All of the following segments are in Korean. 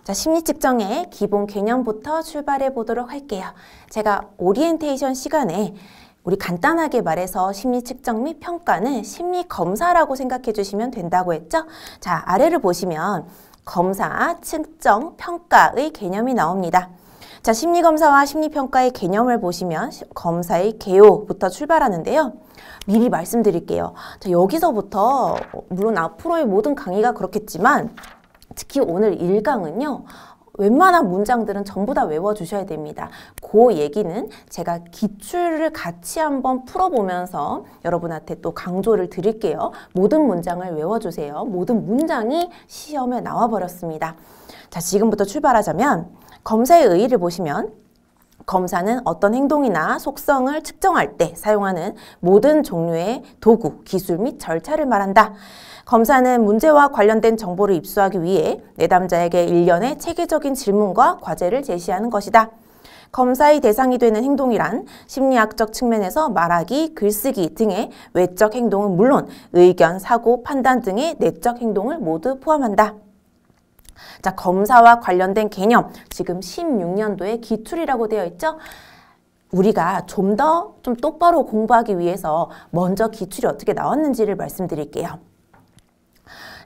자, 심리 측정의 기본 개념부터 출발해 보도록 할게요. 제가 오리엔테이션 시간에 우리 간단하게 말해서 심리 측정 및 평가는 심리 검사라고 생각해 주시면 된다고 했죠? 자, 아래를 보시면 검사, 측정, 평가의 개념이 나옵니다. 자, 심리 검사와 심리 평가의 개념을 보시면 검사의 개요부터 출발하는데요. 미리 말씀드릴게요. 자, 여기서부터 물론 앞으로의 모든 강의가 그렇겠지만 특히 오늘 1강은요. 웬만한 문장들은 전부 다 외워주셔야 됩니다. 그 얘기는 제가 기출을 같이 한번 풀어보면서 여러분한테 또 강조를 드릴게요. 모든 문장을 외워주세요. 모든 문장이 시험에 나와버렸습니다. 자, 지금부터 출발하자면 검사의 의의를 보시면 검사는 어떤 행동이나 속성을 측정할 때 사용하는 모든 종류의 도구, 기술 및 절차를 말한다. 검사는 문제와 관련된 정보를 입수하기 위해 내담자에게 일련의 체계적인 질문과 과제를 제시하는 것이다. 검사의 대상이 되는 행동이란 심리학적 측면에서 말하기, 글쓰기 등의 외적 행동은 물론 의견, 사고, 판단 등의 내적 행동을 모두 포함한다. 자, 검사와 관련된 개념, 지금 16년도의 기출이라고 되어 있죠? 우리가 좀 똑바로 공부하기 위해서 먼저 기출이 어떻게 나왔는지를 말씀드릴게요.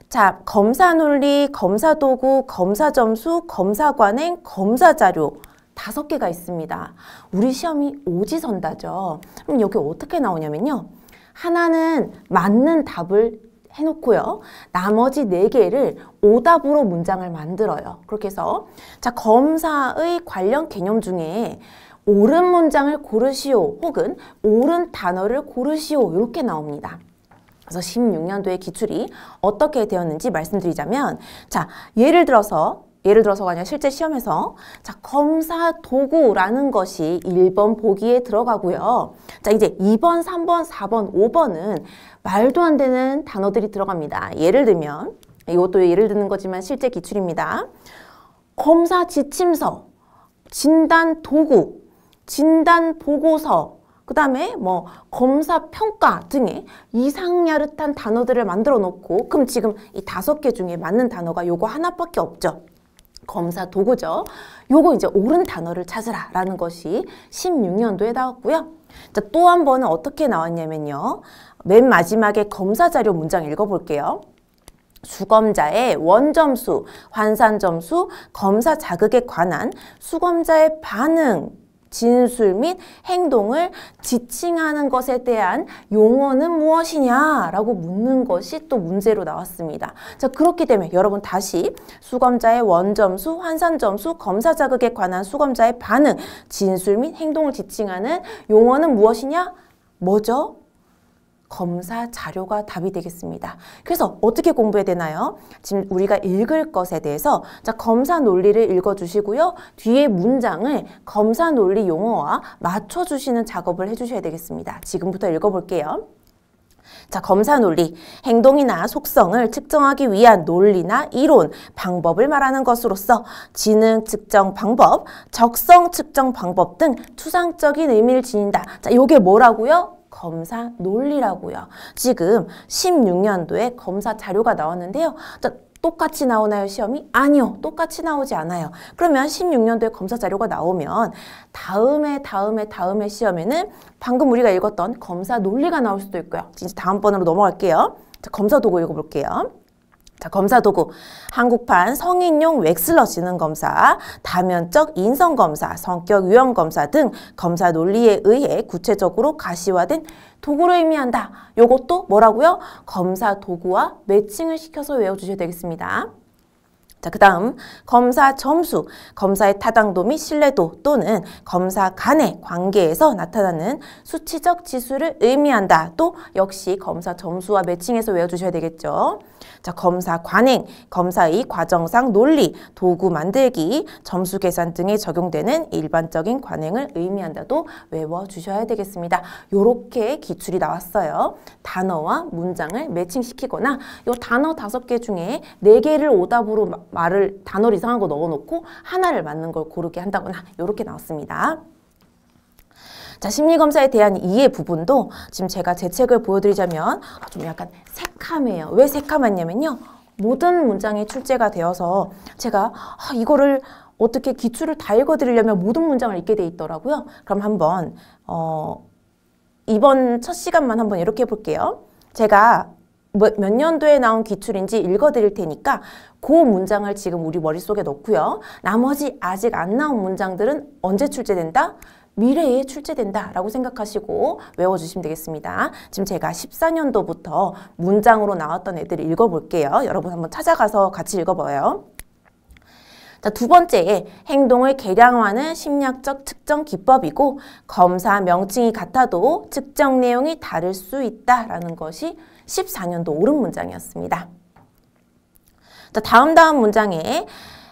자, 검사 논리, 검사 도구, 검사 점수, 검사 관행, 검사 자료 5개가 있습니다. 우리 시험이 오지선다죠. 그럼 여기 어떻게 나오냐면요. 하나는 맞는 답을 해놓고요. 나머지 4개를 오답으로 문장을 만들어요. 그렇게 해서 자, 검사의 관련 개념 중에 옳은 문장을 고르시오 혹은 옳은 단어를 고르시오 이렇게 나옵니다. 그래서 16년도의 기출이 어떻게 되었는지 말씀드리자면 자, 예를 들어서가 아니라 실제 시험에서 자, 검사 도구라는 것이 1번 보기에 들어가고요. 자, 이제 2번, 3번, 4번, 5번은 말도 안 되는 단어들이 들어갑니다. 예를 들면 이것도 예를 드는 거지만 실제 기출입니다. 검사 지침서, 진단 도구, 진단 보고서, 그 다음에 뭐 검사 평가 등의 이상야릇한 단어들을 만들어 놓고 그럼 지금 이 5개 중에 맞는 단어가 요거 하나밖에 없죠. 검사 도구죠. 요거 이제 옳은 단어를 찾으라 라는 것이 16년도에 나왔고요. 자, 또 한 번은 어떻게 나왔냐면요. 맨 마지막에 검사 자료 문장 읽어볼게요. 수검자의 원점수, 환산점수, 검사 자극에 관한 수검자의 반응, 진술 및 행동을 지칭하는 것에 대한 용어는 무엇이냐라고 묻는 것이 또 문제로 나왔습니다. 자, 그렇기 때문에 여러분 다시 수검자의 원점수, 환산점수, 검사 자극에 관한 수검자의 반응, 진술 및 행동을 지칭하는 용어는 무엇이냐? 뭐죠? 검사 자료가 답이 되겠습니다. 그래서 어떻게 공부해야 되나요? 지금 우리가 읽을 것에 대해서 자, 검사 논리를 읽어주시고요. 뒤에 문장을 검사 논리 용어와 맞춰주시는 작업을 해주셔야 되겠습니다. 지금부터 읽어볼게요. 자, 검사 논리, 행동이나 속성을 측정하기 위한 논리나 이론, 방법을 말하는 것으로서 지능 측정 방법, 적성 측정 방법 등 추상적인 의미를 지닌다. 자, 요게 뭐라고요? 검사 논리라고요. 지금 16년도에 검사 자료가 나왔는데요. 자, 똑같이 나오나요, 시험이? 아니요, 똑같이 나오지 않아요. 그러면 16년도에 검사 자료가 나오면 다음에 시험에는 방금 우리가 읽었던 검사 논리가 나올 수도 있고요. 이제 다음번으로 넘어갈게요. 자, 검사 도구 읽어볼게요. 자, 검사 도구. 한국판 성인용 웩슬러 지능 검사, 다면적 인성 검사, 성격 유형 검사 등 검사 논리에 의해 구체적으로 가시화된 도구를 의미한다. 요것도 뭐라고요? 검사 도구와 매칭을 시켜서 외워주셔야 되겠습니다. 자, 그 다음 검사 점수, 검사의 타당도 및 신뢰도 또는 검사 간의 관계에서 나타나는 수치적 지수를 의미한다. 또 역시 검사 점수와 매칭해서 외워주셔야 되겠죠. 자, 검사 관행, 검사의 과정상 논리, 도구 만들기, 점수 계산 등에 적용되는 일반적인 관행을 의미한다도 외워주셔야 되겠습니다. 요렇게 기출이 나왔어요. 단어와 문장을 매칭시키거나 요 단어 5개 중에 4개를 오답으로 단어를 이상한 거 넣어놓고 하나를 맞는 걸 고르게 한다거나 이렇게 나왔습니다. 자, 심리검사에 대한 이해 부분도 지금 제가 제 책을 보여드리자면 좀 약간 새카매요. 왜 새카맣냐면요. 모든 문장이 출제가 되어서 제가 이거를 어떻게 기출을 다 읽어드리려면 모든 문장을 읽게 돼 있더라고요. 그럼 한번 이번 첫 시간만 한번 이렇게 해볼게요. 제가 몇 년도에 나온 기출인지 읽어드릴 테니까 그 문장을 지금 우리 머릿속에 넣고요. 나머지 아직 안 나온 문장들은 언제 출제된다? 미래에 출제된다 라고 생각하시고 외워주시면 되겠습니다. 지금 제가 14년도부터 문장으로 나왔던 애들을 읽어볼게요. 여러분 한번 찾아가서 같이 읽어봐요. 자, 두 번째, 행동을 계량화하는 심리학적 측정 기법이고 검사 명칭이 같아도 측정 내용이 다를 수 있다라는 것이 14년도 옳은 문장이었습니다. 자, 다음 문장에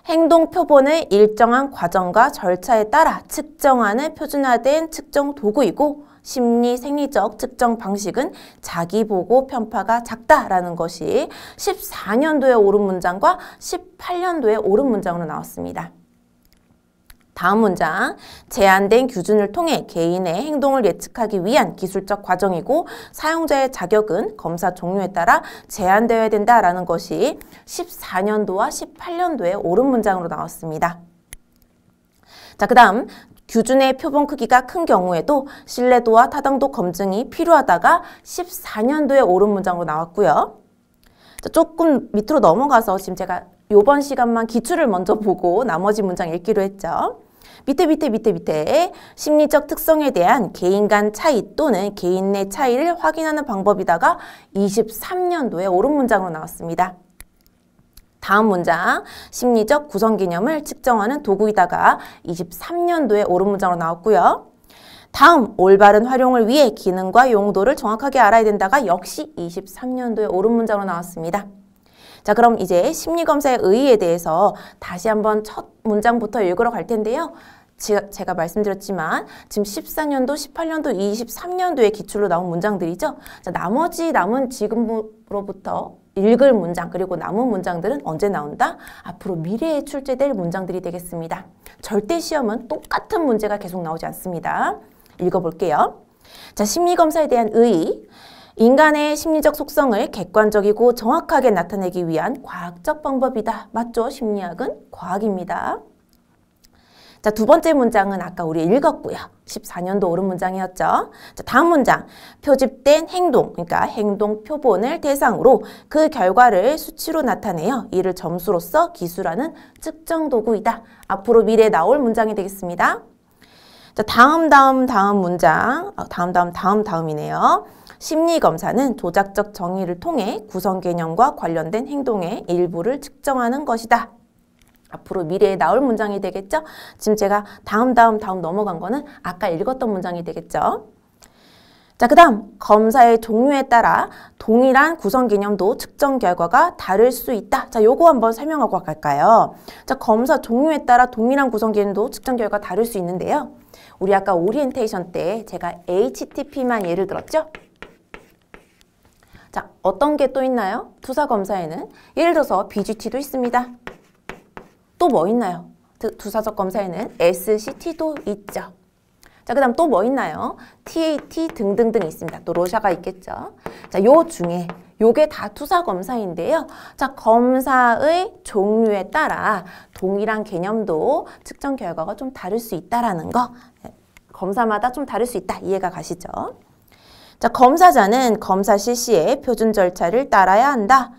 행동 표본을 일정한 과정과 절차에 따라 측정하는 표준화된 측정 도구이고 심리 생리적 측정 방식은 자기보고 편파가 작다라는 것이 14년도에 옳은 문장과 18년도에 옳은 문장으로 나왔습니다. 다음 문장, 제한된 기준을 통해 개인의 행동을 예측하기 위한 기술적 과정이고 사용자의 자격은 검사 종류에 따라 제한되어야 된다라는 것이 14년도와 18년도에 옳은 문장으로 나왔습니다. 자, 그 다음 규준의 표본 크기가 큰 경우에도 신뢰도와 타당도 검증이 필요하다가 14년도에 옳은 문장으로 나왔고요. 자, 조금 밑으로 넘어가서 지금 제가 이번 시간만 기출을 먼저 보고 나머지 문장 읽기로 했죠. 밑에 심리적 특성에 대한 개인 간 차이 또는 개인 내 차이를 확인하는 방법이다가 23년도에 옳은 문장으로 나왔습니다. 다음 문장, 심리적 구성 개념을 측정하는 도구이다가 23년도에 옳은 문장으로 나왔고요. 다음, 올바른 활용을 위해 기능과 용도를 정확하게 알아야 된다가 역시 23년도에 옳은 문장으로 나왔습니다. 자, 그럼 이제 심리검사의 의의에 대해서 다시 한번 첫 문장부터 읽으러 갈 텐데요. 제가 말씀드렸지만 지금 14년도, 18년도, 23년도에 기출로 나온 문장들이죠. 자, 나머지 남은 지금으로부터 읽을 문장 그리고 남은 문장들은 언제 나온다? 앞으로 미래에 출제될 문장들이 되겠습니다. 절대 시험은 똑같은 문제가 계속 나오지 않습니다. 읽어볼게요. 자, 심리검사에 대한 의의. 인간의 심리적 속성을 객관적이고 정확하게 나타내기 위한 과학적 방법이다. 맞죠? 심리학은 과학입니다. 자, 두 번째 문장은 아까 우리 읽었고요. 14년도 옳은 문장이었죠. 자, 다음 문장. 표집된 행동, 그러니까 행동 표본을 대상으로 그 결과를 수치로 나타내어 이를 점수로서 기술하는 측정 도구이다. 앞으로 미래에 나올 문장이 되겠습니다. 자, 다음 문장. 다음이네요. 심리검사는 조작적 정의를 통해 구성 개념과 관련된 행동의 일부를 측정하는 것이다. 앞으로 미래에 나올 문장이 되겠죠? 지금 제가 다음 넘어간 거는 아까 읽었던 문장이 되겠죠? 자, 그 다음 검사의 종류에 따라 동일한 구성 개념도 측정 결과가 다를 수 있다. 자, 요거 한번 설명하고 갈까요? 자, 검사 종류에 따라 동일한 구성 개념도 측정 결과가 다를 수 있는데요. 우리 아까 오리엔테이션 때 제가 HTTP만 예를 들었죠? 자, 어떤 게 또 있나요? 투사 검사에는 예를 들어서 BGT도 있습니다. 또 뭐 있나요? 투사적 검사에는 SCT도 있죠. 자, 그 다음 또 뭐 있나요? TAT 등등등 있습니다. 또 로샤가 있겠죠. 자, 요 중에 요게 다 투사 검사인데요. 자, 검사의 종류에 따라 동일한 개념도 측정 결과가 좀 다를 수 있다라는 거. 검사마다 좀 다를 수 있다. 이해가 가시죠? 자, 검사자는 검사 실시에 표준 절차를 따라야 한다.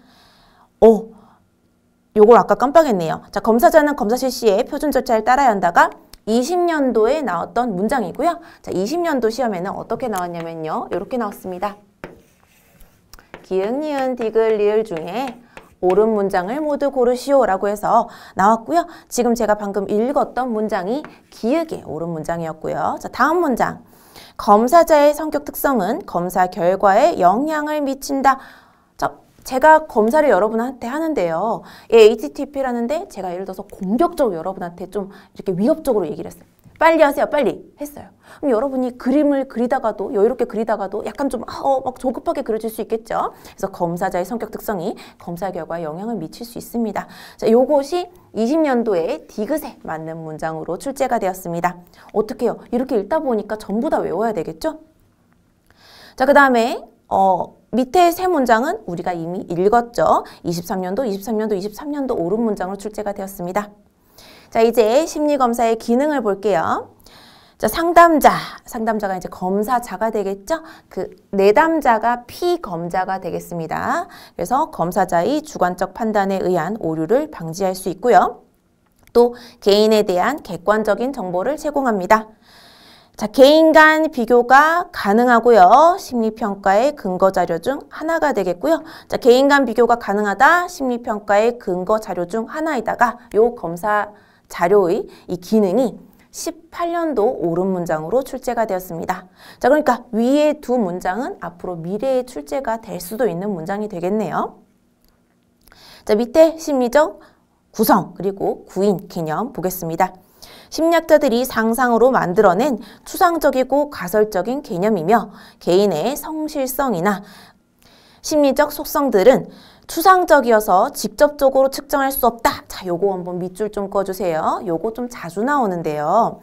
요걸 아까 깜빡했네요. 자, 검사자는 검사 실시에 표준 절차를 따라야 한다가 20년도에 나왔던 문장이고요. 자, 20년도 시험에는 어떻게 나왔냐면요. 이렇게 나왔습니다. 기역, 니은, 디귿, 리을 중에 옳은 문장을 모두 고르시오 라고 해서 나왔고요. 지금 제가 방금 읽었던 문장이 기역의 옳은 문장이었고요. 자, 다음 문장. 검사자의 성격 특성은 검사 결과에 영향을 미친다. 자, 제가 검사를 여러분한테 하는데요. HTTP라는데 제가 예를 들어서 공격적으로 여러분한테 좀 이렇게 위협적으로 얘기를 했어요. 빨리 하세요. 빨리 했어요. 그럼 여러분이 그림을 그리다가도 여유롭게 그리다가도 약간 좀 막 조급하게 그려질 수 있겠죠. 그래서 검사자의 성격 특성이 검사 결과에 영향을 미칠 수 있습니다. 자, 요것이 20년도에 디귿에 맞는 문장으로 출제가 되었습니다. 어떻게 해요? 이렇게 읽다 보니까 전부 다 외워야 되겠죠? 자, 그 다음에 밑에 세 문장은 우리가 이미 읽었죠. 23년도 옳은 문장으로 출제가 되었습니다. 자, 이제 심리검사의 기능을 볼게요. 자, 상담자가 이제 검사자가 되겠죠? 그 내담자가 피검자가 되겠습니다. 그래서 검사자의 주관적 판단에 의한 오류를 방지할 수 있고요. 또 개인에 대한 객관적인 정보를 제공합니다. 자, 개인 간 비교가 가능하고요. 심리평가의 근거 자료 중 하나가 되겠고요. 자, 개인 간 비교가 가능하다. 심리평가의 근거 자료 중 하나이다가 요 검사 자료의 이 기능이 18년도 옳은 문장으로 출제가 되었습니다. 자, 그러니까 위의 두 문장은 앞으로 미래에 출제가 될 수도 있는 문장이 되겠네요. 자, 밑에 심리적 구성 그리고 구인 개념 보겠습니다. 심리학자들이 상상으로 만들어낸 추상적이고 가설적인 개념이며 개인의 성실성이나 심리적 속성들은 추상적이어서 직접적으로 측정할 수 없다. 자, 요거 한번 밑줄 좀 꺼주세요. 요거 좀 자주 나오는데요.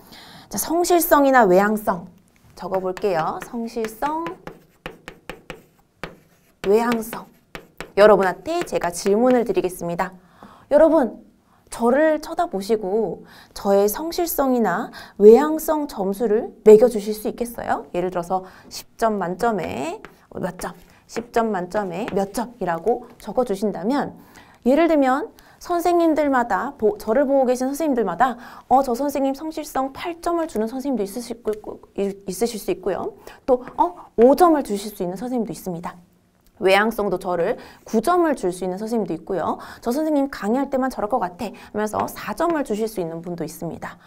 자, 성실성이나 외향성 적어볼게요. 성실성, 외향성. 여러분한테 제가 질문을 드리겠습니다. 여러분, 저를 쳐다보시고 저의 성실성이나 외향성 점수를 매겨주실 수 있겠어요? 예를 들어서 10점 만점에 몇 점? 10점 만점에 몇 점이라고 적어주신다면 예를 들면 선생님들마다 저를 보고 계신 선생님들마다 저 선생님 성실성 8점을 주는 선생님도 있으실 수 있고요. 또 5점을 주실 수 있는 선생님도 있습니다. 외향성도 저를 9점을 줄 수 있는 선생님도 있고요. 저 선생님 강의할 때만 저럴 것 같아 하면서 4점을 주실 수 있는 분도 있습니다.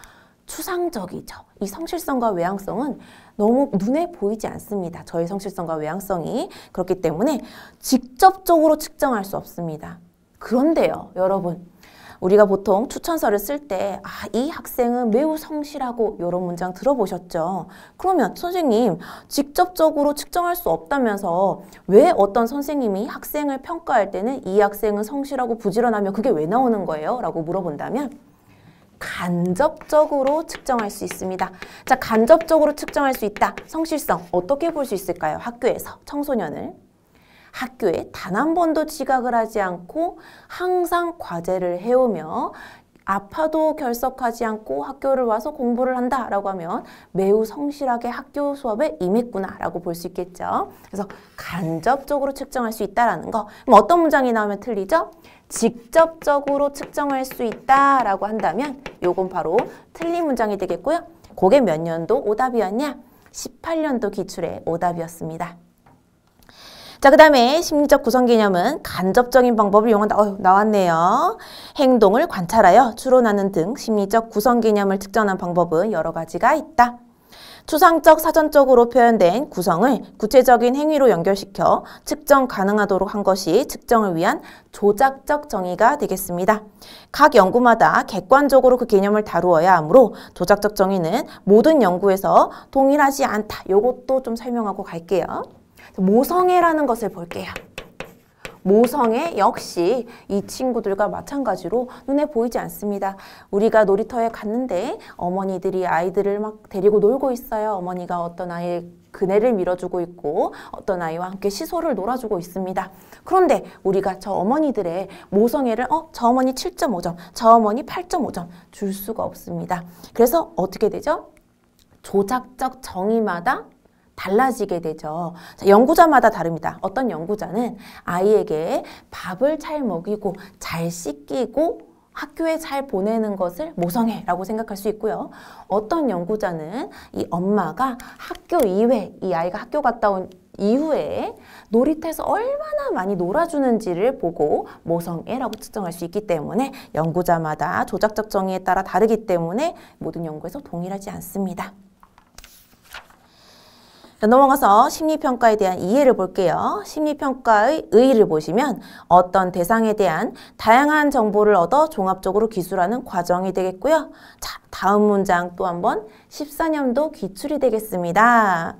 추상적이죠. 이 성실성과 외향성은 너무 눈에 보이지 않습니다. 저의 성실성과 외향성이. 그렇기 때문에 직접적으로 측정할 수 없습니다. 그런데요, 여러분. 우리가 보통 추천서를 쓸 때 이 학생은 매우 성실하고 이런 문장 들어보셨죠? 그러면 선생님, 직접적으로 측정할 수 없다면서 왜 어떤 선생님이 학생을 평가할 때는 이 학생은 성실하고 부지런하며 그게 왜 나오는 거예요? 라고 물어본다면 간접적으로 측정할 수 있습니다. 자, 간접적으로 측정할 수 있다. 성실성 어떻게 볼 수 있을까요? 학교에서 청소년을 학교에 단 한 번도 지각을 하지 않고 항상 과제를 해오며 아파도 결석하지 않고 학교를 와서 공부를 한다라고 하면 매우 성실하게 학교 수업에 임했구나라고 볼 수 있겠죠. 그래서 간접적으로 측정할 수 있다라는 거. 그럼 어떤 문장이 나오면 틀리죠? 직접적으로 측정할 수 있다라고 한다면 요건 바로 틀린 문장이 되겠고요. 그게 몇 년도 오답이었냐? 18년도 기출의 오답이었습니다. 자, 그 다음에 심리적 구성 개념은 간접적인 방법을 이용한다. 나왔네요. 행동을 관찰하여 추론하는 등 심리적 구성 개념을 측정하는 방법은 여러 가지가 있다. 추상적, 사전적으로 표현된 구성을 구체적인 행위로 연결시켜 측정 가능하도록 한 것이 측정을 위한 조작적 정의가 되겠습니다. 각 연구마다 객관적으로 그 개념을 다루어야 하므로 조작적 정의는 모든 연구에서 동일하지 않다. 요것도 좀 설명하고 갈게요. 모성애라는 것을 볼게요. 모성애 역시 이 친구들과 마찬가지로 눈에 보이지 않습니다. 우리가 놀이터에 갔는데 어머니들이 아이들을 막 데리고 놀고 있어요. 어머니가 어떤 아이의 그네를 밀어주고 있고 어떤 아이와 함께 시소를 놀아주고 있습니다. 그런데 우리가 저 어머니들의 모성애를 저 어머니 7.5점, 저 어머니 8.5점 줄 수가 없습니다. 그래서 어떻게 되죠? 조작적 정의마다 달라지게 되죠. 자, 연구자마다 다릅니다. 어떤 연구자는 아이에게 밥을 잘 먹이고 잘 씻기고 학교에 잘 보내는 것을 모성애라고 생각할 수 있고요. 어떤 연구자는 이 엄마가 학교 이외, 이 아이가 학교 갔다 온 이후에 놀이터에서 얼마나 많이 놀아주는지를 보고 모성애라고 측정할 수 있기 때문에 연구자마다 조작적 정의에 따라 다르기 때문에 모든 연구에서 동일하지 않습니다. 넘어가서 심리평가에 대한 이해를 볼게요. 심리평가의 의의를 보시면 어떤 대상에 대한 다양한 정보를 얻어 종합적으로 기술하는 과정이 되겠고요. 자, 다음 문장 또 한번 14년도 기출이 되겠습니다.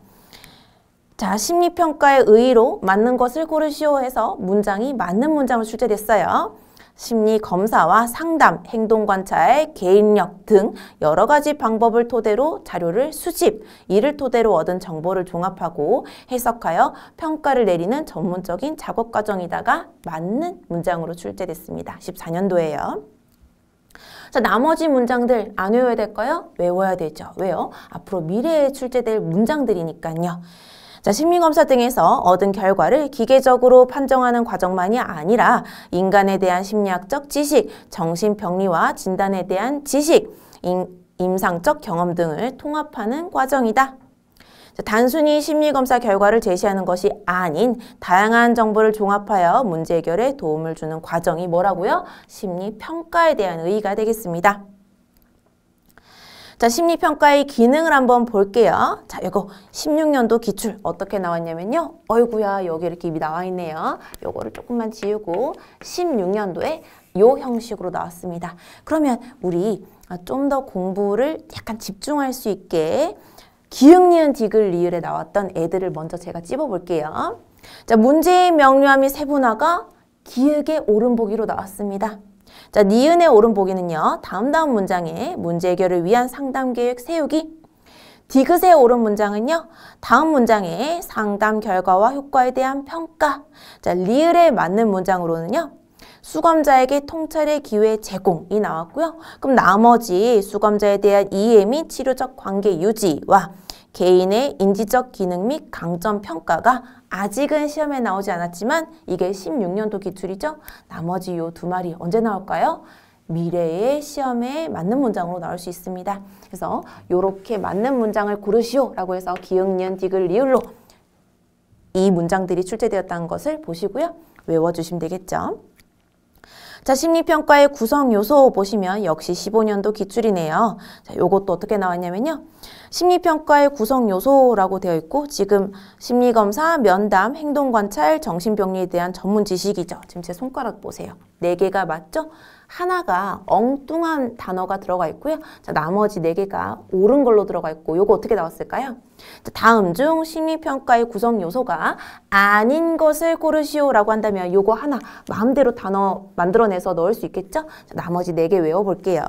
자, 심리평가의 의의로 맞는 것을 고르시오 해서 문장이 맞는 문장으로 출제됐어요. 심리 검사와 상담, 행동 관찰, 개인력 등 여러 가지 방법을 토대로 자료를 수집, 이를 토대로 얻은 정보를 종합하고 해석하여 평가를 내리는 전문적인 작업 과정이다가 맞는 문장으로 출제됐습니다. 14년도에요. 자, 나머지 문장들 안 외워야 될까요? 외워야 되죠. 왜요? 앞으로 미래에 출제될 문장들이니까요. 자, 심리검사 등에서 얻은 결과를 기계적으로 판정하는 과정만이 아니라 인간에 대한 심리학적 지식, 정신병리와 진단에 대한 지식, 임상적 경험 등을 통합하는 과정이다. 자, 단순히 심리검사 결과를 제시하는 것이 아닌 다양한 정보를 종합하여 문제 해결에 도움을 주는 과정이 뭐라고요? 심리평가에 대한 의의가 되겠습니다. 자, 심리평가의 기능을 한번 볼게요. 자, 이거 16년도 기출 어떻게 나왔냐면요. 어이구야, 여기 이렇게 입이 나와 있네요. 요거를 조금만 지우고 16년도에 요 형식으로 나왔습니다. 그러면 우리 좀 더 공부를 약간 집중할 수 있게 기역, 니은, 디귿, 리을에 나왔던 애들을 먼저 제가 찝어볼게요. 자, 문제의 명료함이 세분화가 기역의 오름보기로 나왔습니다. 자, 니은의 오름보기는요. 다음 문장에 문제 해결을 위한 상담 계획 세우기. 디귿의 오른 문장은요. 다음 문장에 상담 결과와 효과에 대한 평가. 자, 리을에 맞는 문장으로는요. 수검자에게 통찰의 기회 제공이 나왔고요. 그럼 나머지 수검자에 대한 이해 및 치료적 관계 유지와 개인의 인지적 기능 및 강점 평가가 아직은 시험에 나오지 않았지만 이게 16년도 기출이죠. 나머지 요 두 마리 언제 나올까요? 미래의 시험에 맞는 문장으로 나올 수 있습니다. 그래서 요렇게 맞는 문장을 고르시오 라고 해서 기역, 니은, 디귿, 리을로 이 문장들이 출제되었다는 것을 보시고요. 외워주시면 되겠죠. 자, 심리평가의 구성 요소 보시면 역시 15년도 기출이네요. 자, 요것도 어떻게 나왔냐면요. 심리평가의 구성 요소라고 되어 있고 지금 심리검사, 면담, 행동관찰, 정신병리에 대한 전문 지식이죠. 지금 제 손가락 보세요. 4개가 맞죠? 하나가 엉뚱한 단어가 들어가 있고요. 자, 나머지 4개가 옳은 걸로 들어가 있고 요거 어떻게 나왔을까요? 자, 다음 중 심리평가의 구성 요소가 아닌 것을 고르시오 라고 한다면 요거 하나 마음대로 단어 만들어내서 넣을 수 있겠죠? 자, 나머지 4개 외워볼게요.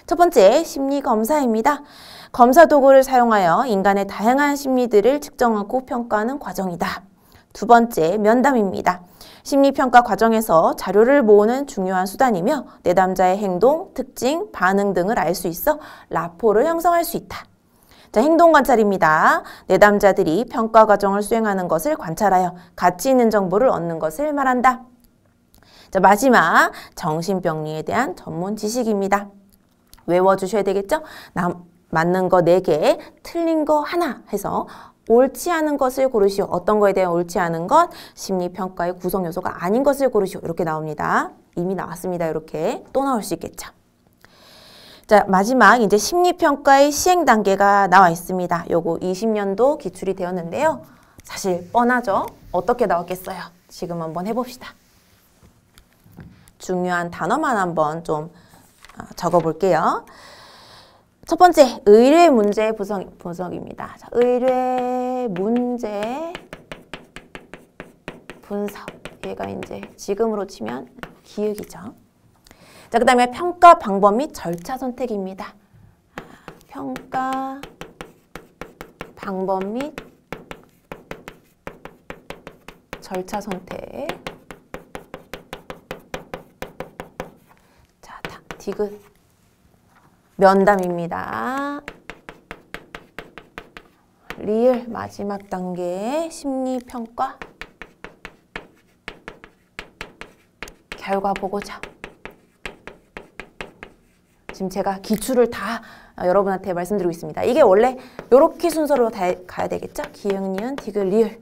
첫 번째 심리검사입니다. 검사 도구를 사용하여 인간의 다양한 심리들을 측정하고 평가하는 과정이다. 두 번째 면담입니다. 심리평가 과정에서 자료를 모으는 중요한 수단이며 내담자의 행동, 특징, 반응 등을 알 수 있어 라포를 형성할 수 있다. 자, 행동관찰입니다. 내담자들이 평가 과정을 수행하는 것을 관찰하여 가치 있는 정보를 얻는 것을 말한다. 자, 마지막 정신병리에 대한 전문 지식입니다. 외워주셔야 되겠죠? 맞는 거 4개, 틀린 거 하나 해서 옳지 않은 것을 고르시오. 어떤 거에 대한 옳지 않은 것? 심리평가의 구성 요소가 아닌 것을 고르시오. 이렇게 나옵니다. 이미 나왔습니다. 이렇게 또 나올 수 있겠죠. 자, 마지막 이제 심리평가의 시행 단계가 나와 있습니다. 요거 20년도 기출이 되었는데요. 사실 뻔하죠? 어떻게 나왔겠어요? 지금 한번 해봅시다. 중요한 단어만 한번 좀 적어볼게요. 첫 번째, 의뢰 문제 분석입니다. 자, 의뢰 문제 분석. 얘가 이제 지금으로 치면 기역이죠. 자, 그 다음에 평가 방법 및 절차 선택입니다. 평가 방법 및 절차 선택. 자, 디귿. 면담입니다. 리을 마지막 단계 심리평가 결과 보고자. 지금 제가 기출을 다 여러분한테 말씀드리고 있습니다. 이게 원래 이렇게 순서로 다 가야 되겠죠? 기역, 니은, 디귿, 리을.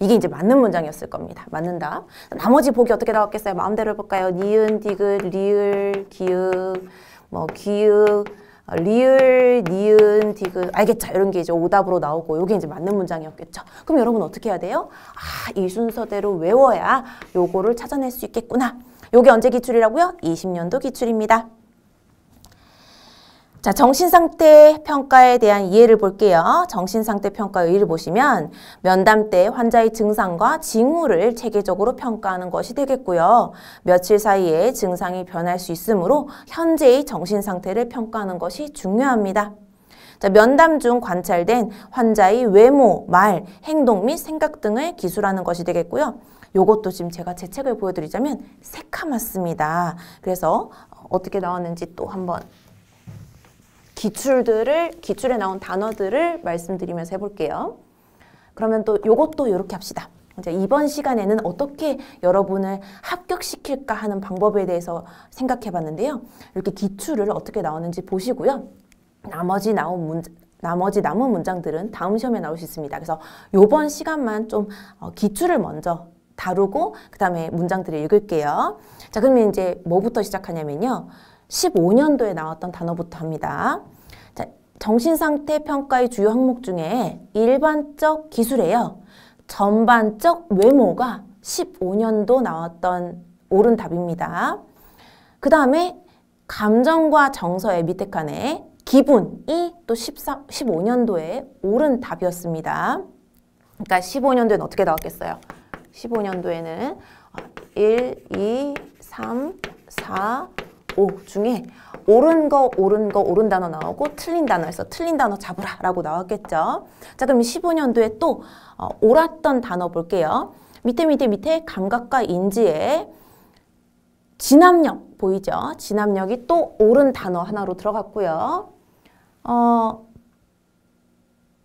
이게 이제 맞는 문장이었을 겁니다. 맞는다. 나머지 보기 어떻게 나왔겠어요? 마음대로 해볼까요? 니은, 디귿, 리을, 기역, 기역, 리을, 니은, 디귿, 알겠죠? 이런 게 이제 오답으로 나오고 요게 이제 맞는 문장이었겠죠? 그럼 여러분 어떻게 해야 돼요? 이 순서대로 외워야 요거를 찾아낼 수 있겠구나. 요게 언제 기출이라고요? 20년도 기출입니다. 자, 정신상태 평가에 대한 이해를 볼게요. 정신상태 평가 의의를 보시면 면담 때 환자의 증상과 징후를 체계적으로 평가하는 것이 되겠고요. 며칠 사이에 증상이 변할 수 있으므로 현재의 정신상태를 평가하는 것이 중요합니다. 자, 면담 중 관찰된 환자의 외모, 말, 행동 및 생각 등을 기술하는 것이 되겠고요. 요것도 지금 제가 제 책을 보여드리자면 새카맣습니다. 그래서 어떻게 나왔는지 또 한번 기출에 나온 단어들을 말씀드리면서 해볼게요. 그러면 또 요것도 이렇게 합시다. 이제 이번 시간에는 어떻게 여러분을 합격시킬까 하는 방법에 대해서 생각해 봤는데요. 이렇게 기출을 어떻게 나오는지 보시고요. 나머지 남은 문장들은 다음 시험에 나올 수 있습니다. 그래서 요번 시간만 좀 기출을 먼저 다루고 그 다음에 문장들을 읽을게요. 자, 그러면 이제 뭐부터 시작하냐면요. 15년도에 나왔던 단어부터 합니다. 자, 정신상태 평가의 주요 항목 중에 일반적 기술이에요. 전반적 외모가 15년도 나왔던 옳은 답입니다. 그 다음에 감정과 정서의 밑에 칸에 기분이 또 15년도에 옳은 답이었습니다. 그러니까 15년도에는 어떻게 나왔겠어요? 15년도에는 1, 2, 3, 4, 5 중에 옳은 단어 나오고 틀린 단어에서 틀린 단어 잡으라 라고 나왔겠죠. 자, 그럼 15년도에 또 옳았던 단어 볼게요. 밑에 감각과 인지에 진압력 보이죠? 진압력이 또 옳은 단어 하나로 들어갔고요.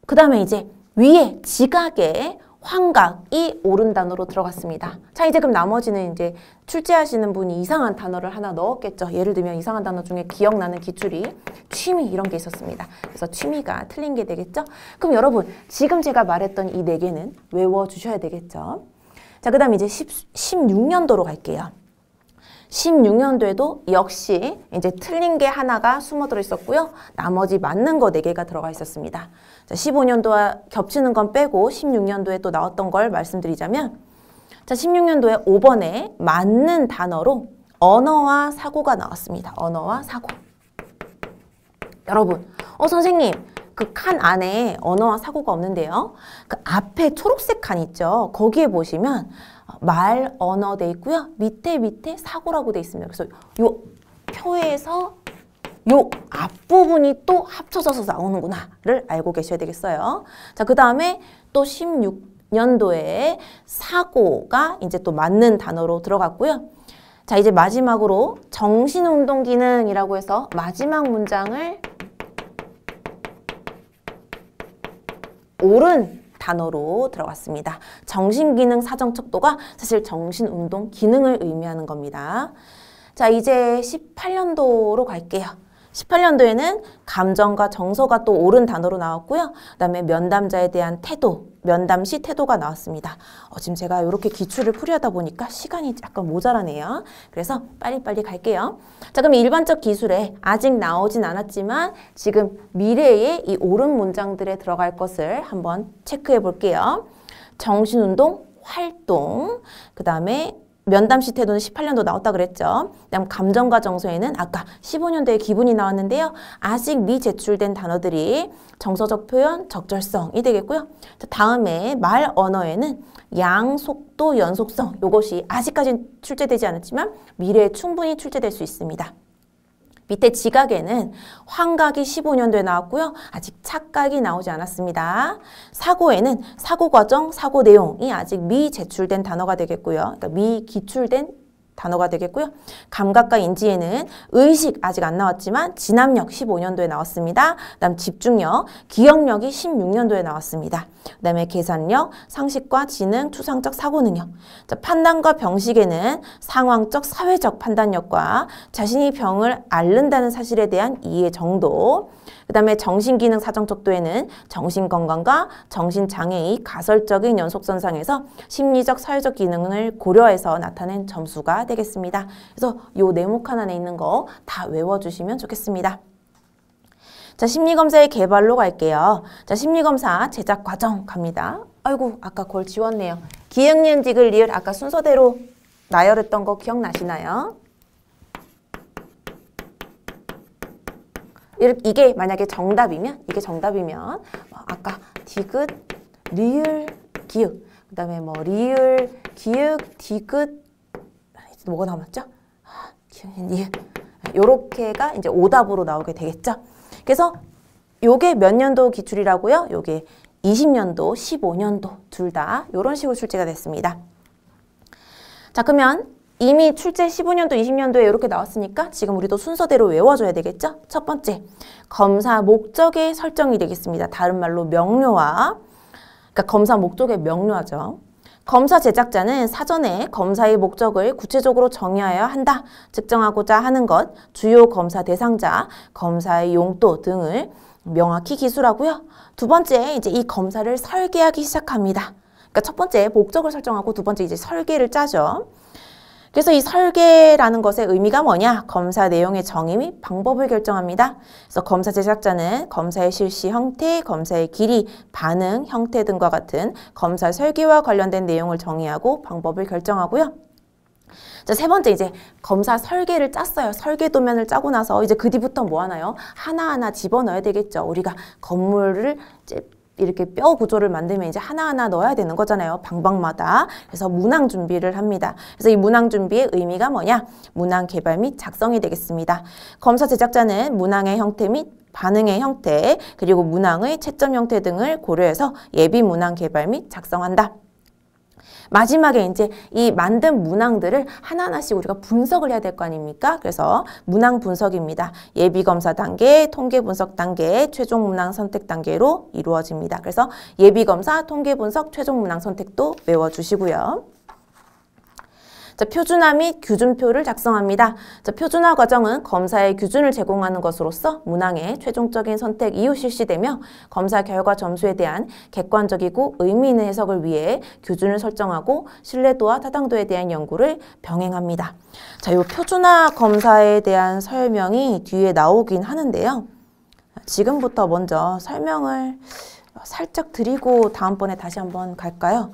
그 다음에 이제 위에 지각에 환각이 옳은 단어로 들어갔습니다. 자, 이제 그럼 나머지는 이제 출제하시는 분이 이상한 단어를 하나 넣었겠죠. 예를 들면 이상한 단어 중에 기억나는 기출이 취미 이런 게 있었습니다. 그래서 취미가 틀린 게 되겠죠. 그럼 여러분 지금 제가 말했던 이 4개는 외워주셔야 되겠죠. 자, 그 다음에 이제 16년도로 갈게요. 16년도에도 역시 이제 틀린 게 하나가 숨어들어 있었고요. 나머지 맞는 거 4개가 들어가 있었습니다. 자, 15년도와 겹치는 건 빼고 16년도에 또 나왔던 걸 말씀드리자면 자, 16년도에 5번에 맞는 단어로 언어와 사고가 나왔습니다. 언어와 사고. 여러분, 선생님, 그 칸 안에 언어와 사고가 없는데요. 그 앞에 초록색 칸 있죠. 거기에 보시면 말, 언어 돼 있고요. 밑에 사고라고 돼 있습니다. 그래서 요 표에서 요 앞부분이 또 합쳐져서 나오는구나를 알고 계셔야 되겠어요. 자, 그 다음에 또 16년도에 사고가 이제 또 맞는 단어로 들어갔고요. 자, 이제 마지막으로 정신운동기능이라고 해서 마지막 문장을 옳은 단어로 들어갔습니다. 정신기능 사정척도가 사실 정신운동 기능을 의미하는 겁니다. 자, 이제 18년도로 갈게요. 18년도에는 감정과 정서가 또 옳은 단어로 나왔고요. 그 다음에 면담자에 대한 태도, 면담 시 태도가 나왔습니다. 지금 제가 이렇게 기출을 풀이하다 보니까 시간이 약간 모자라네요. 그래서 빨리빨리 갈게요. 자, 그럼 일반적 기술에 아직 나오진 않았지만 지금 미래의 이 옳은 문장들에 들어갈 것을 한번 체크해 볼게요. 정신운동, 활동, 그 다음에 면담 시 태도는 18년도 나왔다 그랬죠. 그다음 감정과 정서에는 아까 15년도에 기분이 나왔는데요. 아직 미제출된 단어들이 정서적 표현, 적절성이 되겠고요. 다음에 말 언어에는 양, 속도, 연속성 이것이 아직까지는 출제되지 않았지만 미래에 충분히 출제될 수 있습니다. 밑에 지각에는 환각이 15년도에 나왔고요. 아직 착각이 나오지 않았습니다. 사고에는 사고 과정, 사고 내용이 아직 미제출된 단어가 되겠고요. 그러니까 미기출된 단어가 되겠고요. 감각과 인지에는 의식 아직 안 나왔지만 진압력 15년도에 나왔습니다. 그다음 집중력, 기억력이 16년도에 나왔습니다. 그다음에 계산력, 상식과 지능, 추상적 사고 능력. 자, 판단과 병식에는 상황적, 사회적 판단력과 자신이 병을 앓는다는 사실에 대한 이해 정도. 그다음에 정신기능 사정척도에는 정신건강과 정신장애의 가설적인 연속선상에서 심리적, 사회적 기능을 고려해서 나타낸 점수가 되겠습니다. 그래서 요 네모 칸 안에 있는 거 다 외워주시면 좋겠습니다. 자, 심리검사의 개발로 갈게요. 자, 심리검사 제작 과정 갑니다. 아이고, 아까 그걸 지웠네요. 기역, 니은, 디귿, 리을 아까 순서대로 나열했던 거 기억나시나요? 이게 만약에 정답이면 아까 디귿, 리을, 기역 그 다음에 뭐 리을, 기역, 디귿 뭐가 남았죠? 니은 요렇게가 이제 오답으로 나오게 되겠죠. 그래서 요게 몇 년도 기출이라고요? 요게 20년도, 15년도 둘 다 요런 식으로 출제가 됐습니다. 자, 그러면 이미 출제 15년도, 20년도에 이렇게 나왔으니까 지금 우리도 순서대로 외워줘야 되겠죠? 첫 번째, 검사 목적의 설정이 되겠습니다. 다른 말로 명료화. 그러니까 검사 목적의 명료하죠. 검사 제작자는 사전에 검사의 목적을 구체적으로 정의하여야 한다. 측정하고자 하는 것, 주요 검사 대상자, 검사의 용도 등을 명확히 기술하고요. 두 번째, 이제 이 검사를 설계하기 시작합니다. 그러니까 첫 번째 목적을 설정하고 두 번째 이제 설계를 짜죠. 그래서 이 설계라는 것의 의미가 뭐냐? 검사 내용의 정의 및 방법을 결정합니다. 그래서 검사 제작자는 검사의 실시 형태, 검사의 길이, 반응, 형태 등과 같은 검사 설계와 관련된 내용을 정의하고 방법을 결정하고요. 자, 세 번째 이제 검사 설계를 짰어요. 설계 도면을 짜고 나서 이제 그 뒤부터 뭐 하나요? 하나하나 집어넣어야 되겠죠. 우리가 건물을 이렇게 뼈 구조를 만들면 이제 하나하나 넣어야 되는 거잖아요. 방방마다. 그래서 문항 준비를 합니다. 그래서 이 문항 준비의 의미가 뭐냐? 문항 개발 및 작성이 되겠습니다. 검사 제작자는 문항의 형태 및 반응의 형태, 그리고 문항의 채점 형태 등을 고려해서 예비 문항 개발 및 작성한다. 마지막에 이제 이 만든 문항들을 하나하나씩 우리가 분석을 해야 될 거 아닙니까? 그래서 문항 분석입니다. 예비검사 단계, 통계분석 단계, 최종 문항 선택 단계로 이루어집니다. 그래서 예비검사, 통계분석, 최종 문항 선택도 외워주시고요. 자, 표준화 및 규준표를 작성합니다. 자, 표준화 과정은 검사의 규준을 제공하는 것으로서 문항의 최종적인 선택 이후 실시되며 검사 결과 점수에 대한 객관적이고 의미 있는 해석을 위해 규준을 설정하고 신뢰도와 타당도에 대한 연구를 병행합니다. 자, 이 표준화 검사에 대한 설명이 뒤에 나오긴 하는데요. 지금부터 먼저 설명을 살짝 드리고 다음번에 다시 한번 갈까요?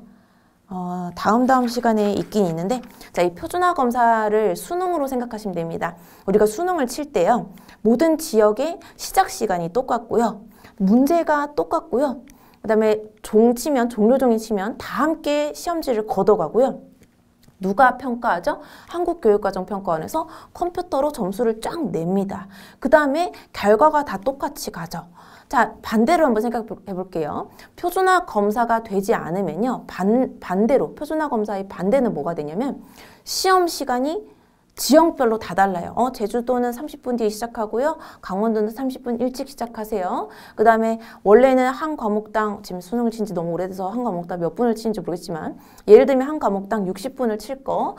다음 시간에 있긴 있는데, 자, 이 표준화 검사를 수능으로 생각하시면 됩니다. 우리가 수능을 칠 때요, 모든 지역의 시작 시간이 똑같고요, 문제가 똑같고요, 그 다음에 종료종이 치면 다 함께 시험지를 걷어가고요. 누가 평가하죠? 한국교육과정평가원에서 컴퓨터로 점수를 쫙 냅니다. 그 다음에 결과가 다 똑같이 가죠. 자, 반대로 한번 생각해 볼게요. 표준화 검사가 되지 않으면요. 반대로 표준화 검사의 반대는 뭐가 되냐면 시험 시간이 지역별로 다 달라요. 제주도는 30분 뒤에 시작하고요. 강원도는 30분 일찍 시작하세요. 그 다음에 원래는 한 과목당, 지금 수능을 친 지 너무 오래돼서 한 과목당 몇 분을 치는지 모르겠지만 예를 들면 한 과목당 60분을 칠 거,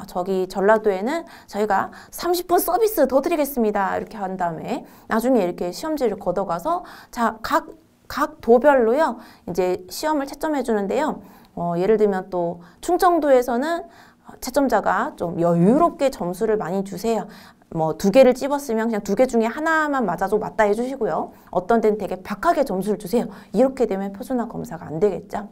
저기 전라도에는 저희가 30분 서비스 더 드리겠습니다. 이렇게 한 다음에 나중에 이렇게 시험지를 걷어가서 자, 각 도별로요. 이제 시험을 채점해 주는데요. 예를 들면 또 충청도에서는 채점자가 좀 여유롭게 점수를 많이 주세요. 뭐 2개를 찝었으면 그냥 2개 중에 하나만 맞아도 맞다 해주시고요. 어떤 데는 되게 박하게 점수를 주세요. 이렇게 되면 표준화 검사가 안 되겠죠.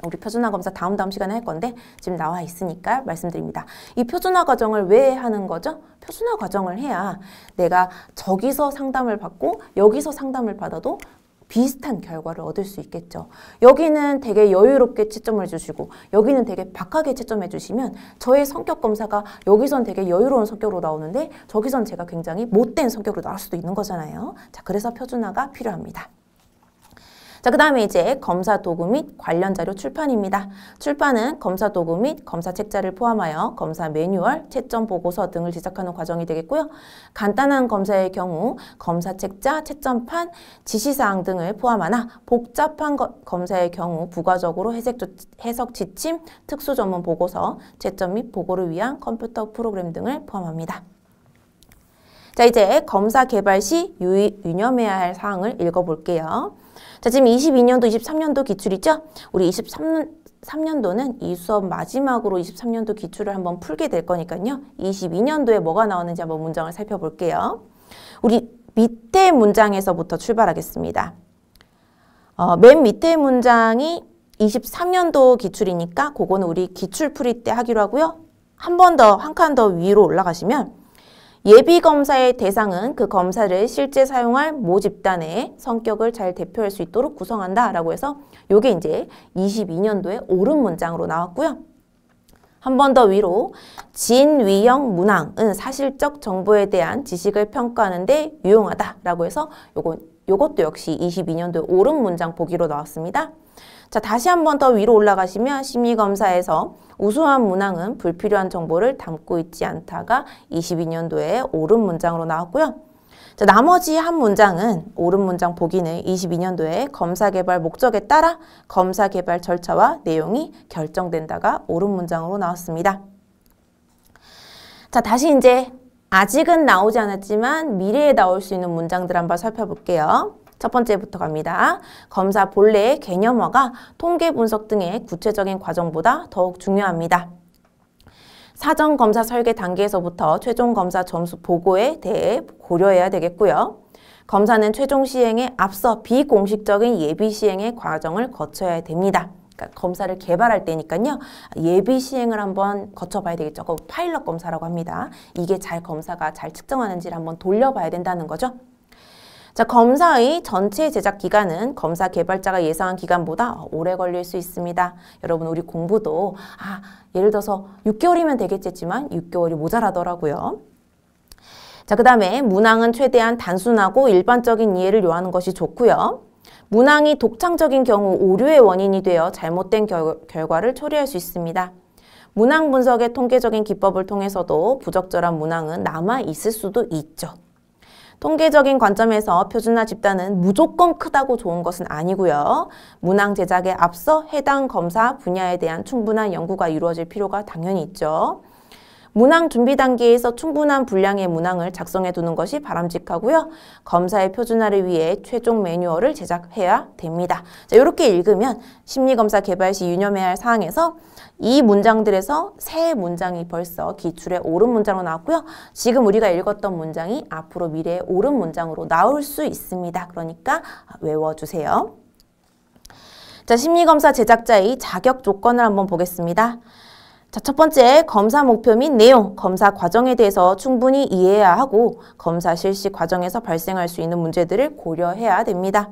우리 표준화 검사 다음 시간에 할 건데 지금 나와 있으니까 말씀드립니다. 이 표준화 과정을 왜 하는 거죠? 표준화 과정을 해야 내가 저기서 상담을 받고 여기서 상담을 받아도 비슷한 결과를 얻을 수 있겠죠. 여기는 되게 여유롭게 채점을 해주시고 여기는 되게 박하게 채점해 주시면 저의 성격 검사가 여기선 되게 여유로운 성격으로 나오는데 저기선 제가 굉장히 못된 성격으로 나올 수도 있는 거잖아요. 자, 그래서 표준화가 필요합니다. 자, 그 다음에 이제 검사 도구 및 관련 자료 출판입니다. 출판은 검사 도구 및 검사 책자를 포함하여 검사 매뉴얼, 채점 보고서 등을 제작하는 과정이 되겠고요. 간단한 검사의 경우 검사 책자, 채점판, 지시사항 등을 포함하나 복잡한 검사의 경우 부가적으로 해석 지침, 특수 전문 보고서, 채점 및 보고를 위한 컴퓨터 프로그램 등을 포함합니다. 자, 이제 검사 개발 시 유념해야 할 사항을 읽어볼게요. 자, 지금 22년도, 23년도 기출이죠? 우리 23년도는 이 수업 마지막으로 23년도 기출을 한번 풀게 될 거니까요. 22년도에 뭐가 나오는지 한번 문장을 살펴볼게요. 우리 밑에 문장에서부터 출발하겠습니다. 맨 밑에 문장이 23년도 기출이니까 그거는 우리 기출 풀이 때 하기로 하고요. 한 칸 더 위로 올라가시면 예비검사의 대상은 그 검사를 실제 사용할 모 집단의 성격을 잘 대표할 수 있도록 구성한다 라고 해서 요게 이제 22년도에 옳은 문장으로 나왔고요. 한 번 더 위로 진위형 문항은 사실적 정보에 대한 지식을 평가하는 데 유용하다 라고 해서 요것도 역시 22년도에 옳은 문장 보기로 나왔습니다. 자, 다시 한 번 더 위로 올라가시면 심리검사에서 우수한 문항은 불필요한 정보를 담고 있지 않다가 22년도에 옳은 문장으로 나왔고요. 자, 나머지 한 문장은 옳은 문장 보기는 22년도에 검사 개발 목적에 따라 검사 개발 절차와 내용이 결정된다가 옳은 문장으로 나왔습니다. 자, 다시 이제 아직은 나오지 않았지만 미래에 나올 수 있는 문장들 한번 살펴볼게요. 첫 번째부터 갑니다. 검사 본래의 개념화가 통계 분석 등의 구체적인 과정보다 더욱 중요합니다. 사전 검사 설계 단계에서부터 최종 검사 점수 보고에 대해 고려해야 되겠고요. 검사는 최종 시행에 앞서 비공식적인 예비 시행의 과정을 거쳐야 됩니다. 그러니까 검사를 개발할 때니까요. 예비 시행을 한번 거쳐봐야 되겠죠. 그거 파일럿 검사라고 합니다. 이게 검사가 잘 측정하는지를 한번 돌려봐야 된다는 거죠. 자, 검사의 전체 제작 기간은 검사 개발자가 예상한 기간보다 오래 걸릴 수 있습니다. 여러분, 우리 공부도 예를 들어서 6개월이면 되겠지만 6개월이 모자라더라고요. 자, 그 다음에 문항은 최대한 단순하고 일반적인 이해를 요하는 것이 좋고요. 문항이 독창적인 경우 오류의 원인이 되어 잘못된 결과를 초래할 수 있습니다. 문항 분석의 통계적인 기법을 통해서도 부적절한 문항은 남아 있을 수도 있죠. 통계적인 관점에서 표준화 집단은 무조건 크다고 좋은 것은 아니고요. 문항 제작에 앞서 해당 검사 분야에 대한 충분한 연구가 이루어질 필요가 당연히 있죠. 문항 준비 단계에서 충분한 분량의 문항을 작성해 두는 것이 바람직하고요. 검사의 표준화를 위해 최종 매뉴얼을 제작해야 됩니다. 자, 이렇게 읽으면 심리검사 개발 시 유념해야 할 사항에서 이 문장들에서 세 문장이 벌써 기출에 옳은 문장으로 나왔고요. 지금 우리가 읽었던 문장이 앞으로 미래에 옳은 문장으로 나올 수 있습니다. 그러니까 외워주세요. 자, 심리검사 제작자의 자격 조건을 한번 보겠습니다. 자, 첫 번째, 검사 목표 및 내용, 검사 과정에 대해서 충분히 이해해야 하고 검사 실시 과정에서 발생할 수 있는 문제들을 고려해야 됩니다.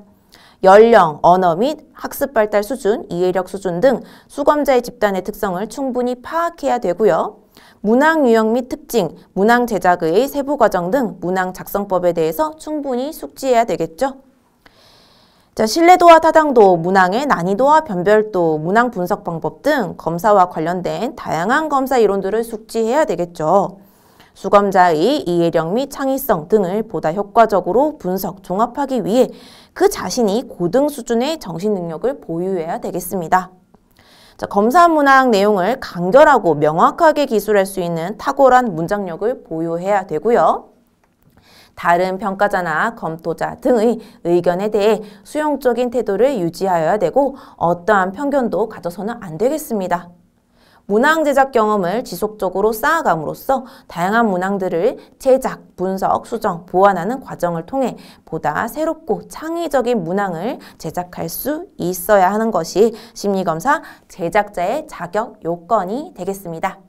연령, 언어 및 학습 발달 수준, 이해력 수준 등 수검자의 집단의 특성을 충분히 파악해야 되고요. 문항 유형 및 특징, 문항 제작의 세부 과정 등 문항 작성법에 대해서 충분히 숙지해야 되겠죠. 자, 신뢰도와 타당도, 문항의 난이도와 변별도, 문항 분석 방법 등 검사와 관련된 다양한 검사 이론들을 숙지해야 되겠죠. 수검자의 이해력 및 창의성 등을 보다 효과적으로 분석, 종합하기 위해 그 자신이 고등 수준의 정신 능력을 보유해야 되겠습니다. 자, 검사 문항 내용을 간결하고 명확하게 기술할 수 있는 탁월한 문장력을 보유해야 되고요. 다른 평가자나 검토자 등의 의견에 대해 수용적인 태도를 유지하여야 되고 어떠한 편견도 가져서는 안 되겠습니다. 문항 제작 경험을 지속적으로 쌓아감으로써 다양한 문항들을 제작, 분석, 수정, 보완하는 과정을 통해 보다 새롭고 창의적인 문항을 제작할 수 있어야 하는 것이 심리검사 제작자의 자격 요건이 되겠습니다.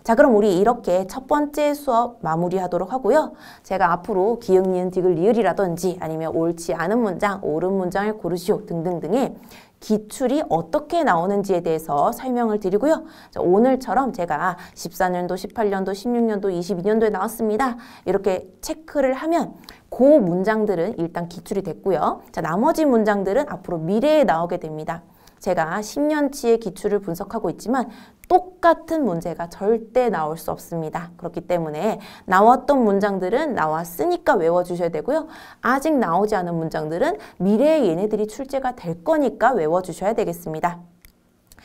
자, 그럼 우리 이렇게 첫 번째 수업 마무리하도록 하고요. 제가 앞으로 기역, 니은, 디귿, 리을이라든지 아니면 옳지 않은 문장, 옳은 문장을 고르시오 등등등의 기출이 어떻게 나오는지에 대해서 설명을 드리고요. 자, 오늘처럼 제가 14년도, 18년도, 16년도, 22년도에 나왔습니다. 이렇게 체크를 하면 그 문장들은 일단 기출이 됐고요. 자, 나머지 문장들은 앞으로 미래에 나오게 됩니다. 제가 10년치의 기출을 분석하고 있지만 똑같은 문제가 절대 나올 수 없습니다. 그렇기 때문에 나왔던 문장들은 나왔으니까 외워주셔야 되고요. 아직 나오지 않은 문장들은 미래에 얘네들이 출제가 될 거니까 외워주셔야 되겠습니다.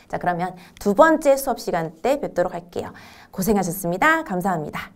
자, 그러면 두 번째 수업 시간 때 뵙도록 할게요. 고생하셨습니다. 감사합니다.